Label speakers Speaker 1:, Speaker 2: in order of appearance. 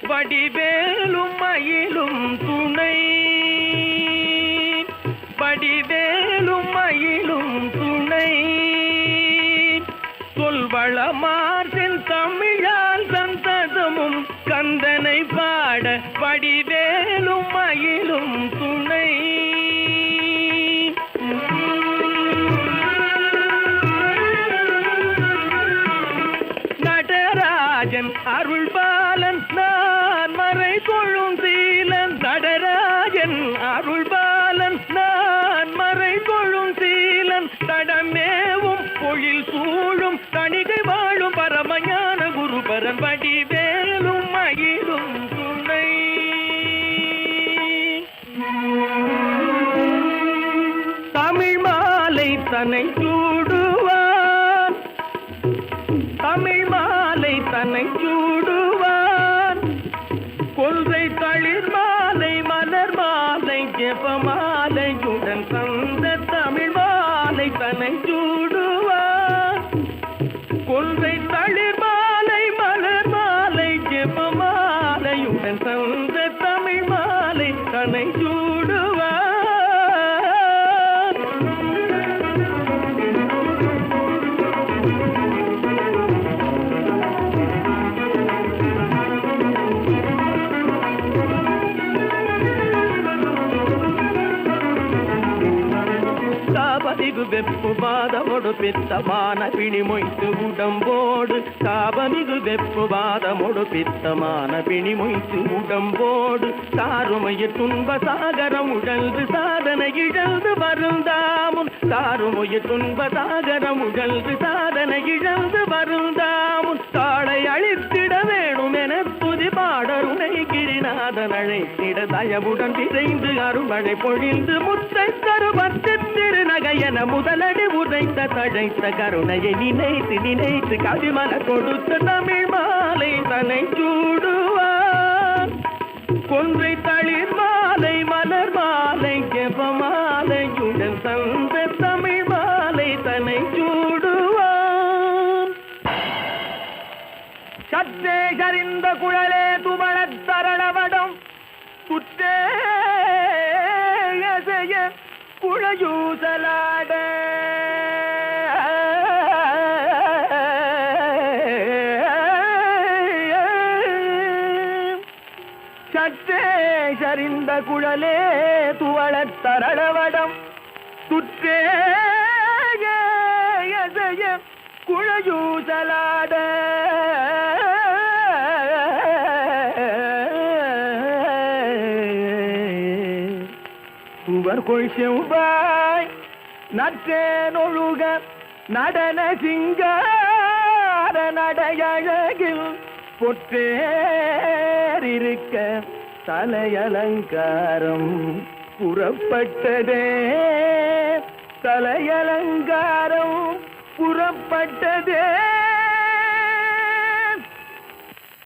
Speaker 1: வடிவேலும் மயிலும் துணை, வடிவேலும் மயிலும் துணை, சொல்வளமாற்றின் தமிழால் சந்ததமும் கந்தனை பாட வடிவேலும் மயிலும் துணை. நடராஜன் அருள்பாலன் நான் மறை கொள்ளும் சீலன், நடராஜன் அருள்பாலன் நான் மறை கொள்ளும் சீலன், தடமேவும் பொழில் சூழும் தணிகை வாழும் பரமஞான குருபரன் வடிவேலும் மயிலும் துணை. தமிழ் மாலை தன்னை சூடுவான், தமிழ் மாலை தன்னை சூடுவான், கொன்றை தளிர் மாலை மலர் மாலை ஜெபமாலையுடன் தந்த தமிழ் மாலை தன்னை சூடுவான், கொன்றை தளிர் மாலை மலர் மாலை ஜெபமாலையுடன் தந்த தமிழ் மாலை தன்னை சூடுவான். காபமிகு வெப்பு பாதமொடு பித்தமான பிணி மொய்த்து உடம்போடு, காபமிகு வெப்பு பாதமொடு பித்தமான பிணி மொய்த்து உடம்போடு, சாருமைய துன்ப சாகரம் உழல்து சாதனை இழந்து வருந்தாமுன், சாருமைய துன்ப சாகரம் உழல்து சாதனை இழந்து வருந்தாமுன், தாளை அழித்திட வேணும் என துதி பாடருணை கிரிநாதன் அழைத்திட தயவுடன் விரைந்து அருள்மழை பொழிந்து முத்தை தருவத்து திருநகையன முதலடி உதைத்த தழைத்த கருணையை நினைத்து நினைத்து கவிமன கொடுத்த தமிழ் மாலை தன்னை சூடுவான், கொன்றை தளிர் மாலை மலர் மாலை ஜெபமாலையுடன் தந்த தமிழ் மாலை தன்னை சூடுவான். சற்றே சரிந்த குழலே துமணத் தரணவடம், சுற்றே குழையூசலாட, சற்றே சரிந்த குழலே துவளத் தரணவடம், சுற்றே குழையூசலாட, கொள் செவ்வாய் நற்றேனொழுக நடன சிங்கார நடையழகில் பொற்றேரிருக்க தலையலங்காரம் புறப்பட்டதே, தலையலங்காரம் புறப்பட்டதே.